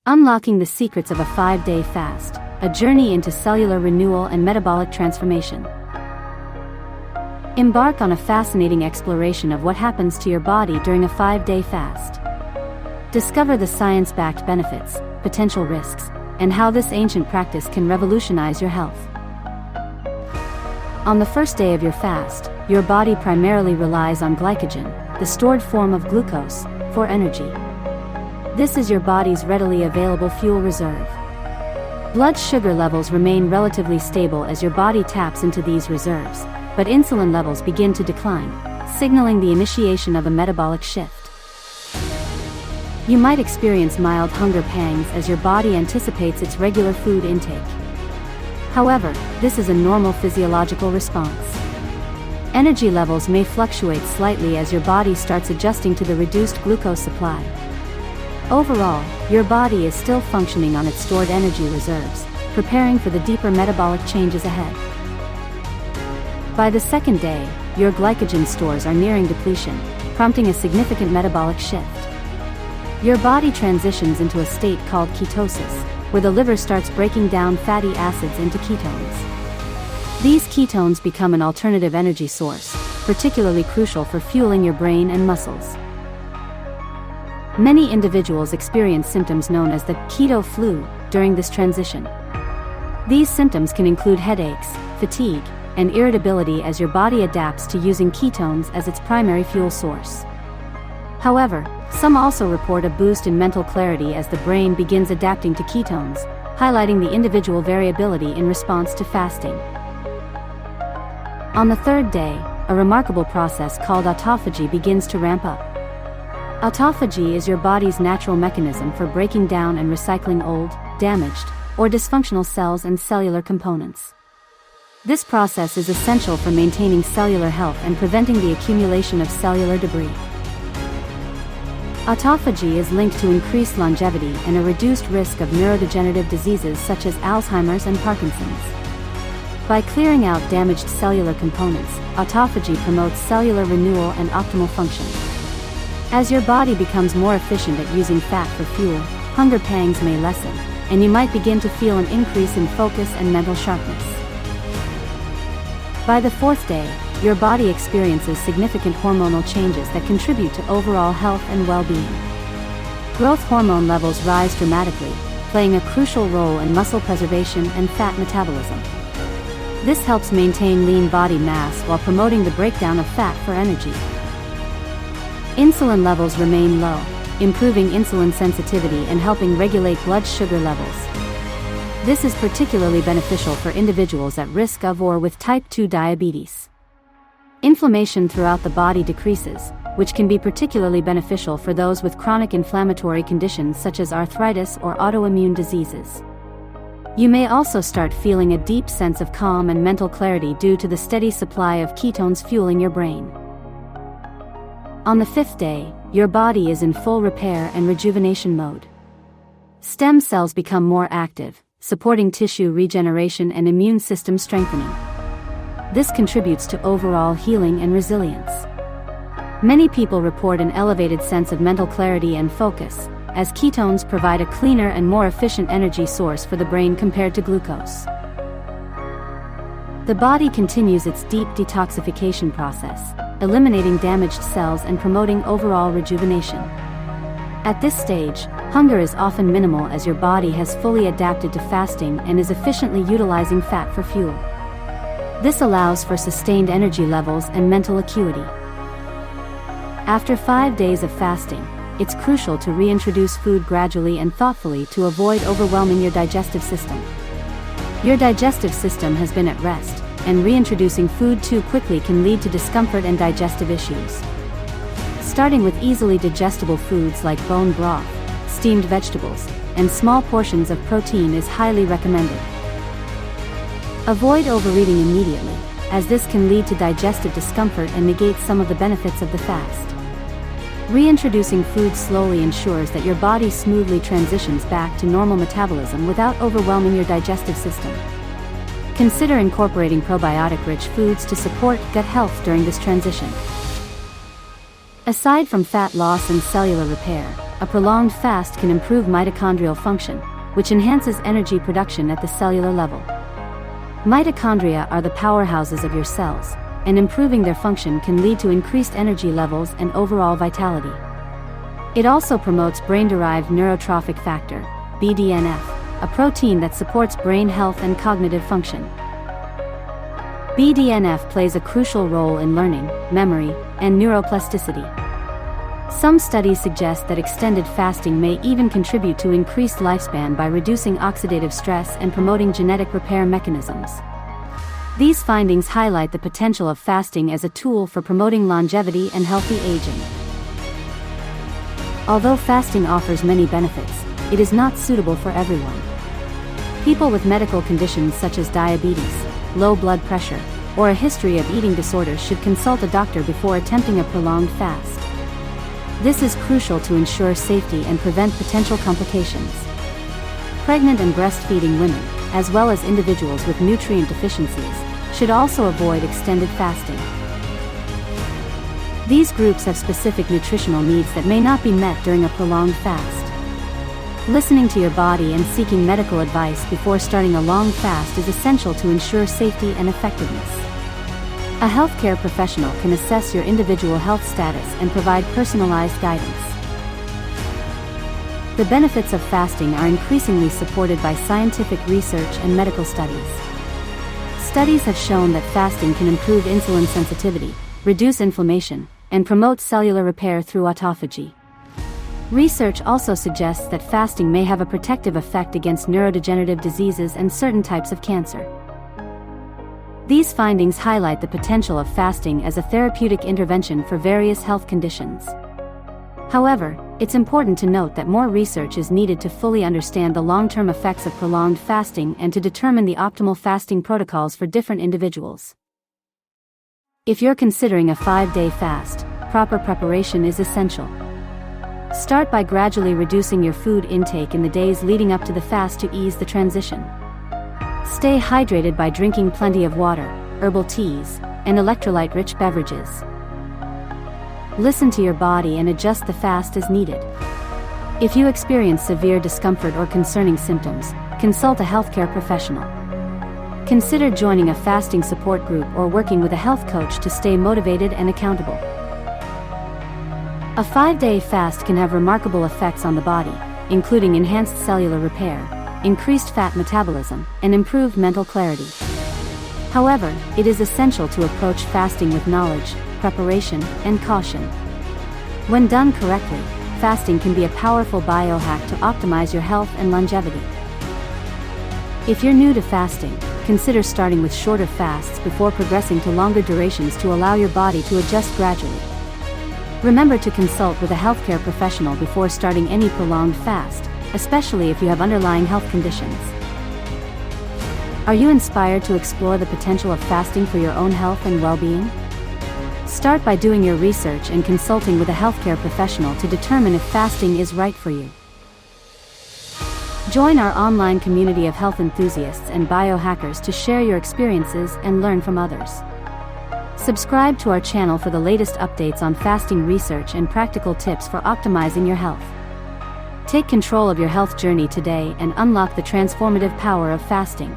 Unlocking the secrets of a 5-day fast, a journey into cellular renewal and metabolic transformation. Embark on a fascinating exploration of what happens to your body during a 5-day fast. Discover the science-backed benefits, potential risks, and how this ancient practice can revolutionize your health. On the first day of your fast, your body primarily relies on glycogen, the stored form of glucose, for energy. This is your body's readily available fuel reserve. Blood sugar levels remain relatively stable as your body taps into these reserves, but insulin levels begin to decline, signaling the initiation of a metabolic shift. You might experience mild hunger pangs as your body anticipates its regular food intake. However, this is a normal physiological response. Energy levels may fluctuate slightly as your body starts adjusting to the reduced glucose supply. Overall, your body is still functioning on its stored energy reserves, preparing for the deeper metabolic changes ahead. By the second day, your glycogen stores are nearing depletion, prompting a significant metabolic shift. Your body transitions into a state called ketosis, where the liver starts breaking down fatty acids into ketones. These ketones become an alternative energy source, particularly crucial for fueling your brain and muscles. Many individuals experience symptoms known as the keto flu during this transition. These symptoms can include headaches, fatigue, and irritability as your body adapts to using ketones as its primary fuel source. However, some also report a boost in mental clarity as the brain begins adapting to ketones, highlighting the individual variability in response to fasting. On the third day, a remarkable process called autophagy begins to ramp up. Autophagy is your body's natural mechanism for breaking down and recycling old, damaged, or dysfunctional cells and cellular components. This process is essential for maintaining cellular health and preventing the accumulation of cellular debris. Autophagy is linked to increased longevity and a reduced risk of neurodegenerative diseases such as Alzheimer's and Parkinson's. By clearing out damaged cellular components, autophagy promotes cellular renewal and optimal function. As your body becomes more efficient at using fat for fuel, hunger pangs may lessen, and you might begin to feel an increase in focus and mental sharpness. By the fourth day, your body experiences significant hormonal changes that contribute to overall health and well-being. Growth hormone levels rise dramatically, playing a crucial role in muscle preservation and fat metabolism. This helps maintain lean body mass while promoting the breakdown of fat for energy. Insulin levels remain low, improving insulin sensitivity and helping regulate blood sugar levels. This is particularly beneficial for individuals at risk of or with type 2 diabetes. Inflammation throughout the body decreases, which can be particularly beneficial for those with chronic inflammatory conditions such as arthritis or autoimmune diseases. You may also start feeling a deep sense of calm and mental clarity due to the steady supply of ketones fueling your brain. On the fifth day, your body is in full repair and rejuvenation mode. Stem cells become more active, supporting tissue regeneration and immune system strengthening. This contributes to overall healing and resilience. Many people report an elevated sense of mental clarity and focus, as ketones provide a cleaner and more efficient energy source for the brain compared to glucose. The body continues its deep detoxification process, eliminating damaged cells and promoting overall rejuvenation. At this stage, hunger is often minimal as your body has fully adapted to fasting and is efficiently utilizing fat for fuel. This allows for sustained energy levels and mental acuity. After 5 days of fasting, it's crucial to reintroduce food gradually and thoughtfully to avoid overwhelming your digestive system. Your digestive system has been at rest, and reintroducing food too quickly can lead to discomfort and digestive issues. Starting with easily digestible foods like bone broth, steamed vegetables, and small portions of protein is highly recommended. Avoid overeating immediately, as this can lead to digestive discomfort and negate some of the benefits of the fast. Reintroducing food slowly ensures that your body smoothly transitions back to normal metabolism without overwhelming your digestive system. Consider incorporating probiotic-rich foods to support gut health during this transition. Aside from fat loss and cellular repair, a prolonged fast can improve mitochondrial function, which enhances energy production at the cellular level. Mitochondria are the powerhouses of your cells, and improving their function can lead to increased energy levels and overall vitality. It also promotes brain-derived neurotrophic factor, BDNF, a protein that supports brain health and cognitive function. BDNF plays a crucial role in learning, memory, and neuroplasticity. Some studies suggest that extended fasting may even contribute to increased lifespan by reducing oxidative stress and promoting genetic repair mechanisms. These findings highlight the potential of fasting as a tool for promoting longevity and healthy aging. Although fasting offers many benefits, it is not suitable for everyone. People with medical conditions such as diabetes, low blood pressure, or a history of eating disorders should consult a doctor before attempting a prolonged fast. This is crucial to ensure safety and prevent potential complications. Pregnant and breastfeeding women, as well as individuals with nutrient deficiencies, should also avoid extended fasting. These groups have specific nutritional needs that may not be met during a prolonged fast. Listening to your body and seeking medical advice before starting a long fast is essential to ensure safety and effectiveness. A healthcare professional can assess your individual health status and provide personalized guidance. The benefits of fasting are increasingly supported by scientific research and medical studies. Studies have shown that fasting can improve insulin sensitivity, reduce inflammation, and promote cellular repair through autophagy. Research also suggests that fasting may have a protective effect against neurodegenerative diseases and certain types of cancer. These findings highlight the potential of fasting as a therapeutic intervention for various health conditions. However, it's important to note that more research is needed to fully understand the long-term effects of prolonged fasting and to determine the optimal fasting protocols for different individuals. If you're considering a 5-day fast, proper preparation is essential. Start by gradually reducing your food intake in the days leading up to the fast to ease the transition. Stay hydrated by drinking plenty of water, herbal teas, and electrolyte-rich beverages. Listen to your body and adjust the fast as needed. If you experience severe discomfort or concerning symptoms, consult a healthcare professional. Consider joining a fasting support group or working with a health coach to stay motivated and accountable. A 5-day fast can have remarkable effects on the body, including enhanced cellular repair, increased fat metabolism, and improved mental clarity. However, it is essential to approach fasting with knowledge, preparation, and caution. When done correctly, fasting can be a powerful biohack to optimize your health and longevity. If you're new to fasting, consider starting with shorter fasts before progressing to longer durations to allow your body to adjust gradually. Remember to consult with a healthcare professional before starting any prolonged fast, especially if you have underlying health conditions. Are you inspired to explore the potential of fasting for your own health and well-being? Start by doing your research and consulting with a healthcare professional to determine if fasting is right for you. Join our online community of health enthusiasts and biohackers to share your experiences and learn from others. Subscribe to our channel for the latest updates on fasting research and practical tips for optimizing your health. Take control of your health journey today and unlock the transformative power of fasting.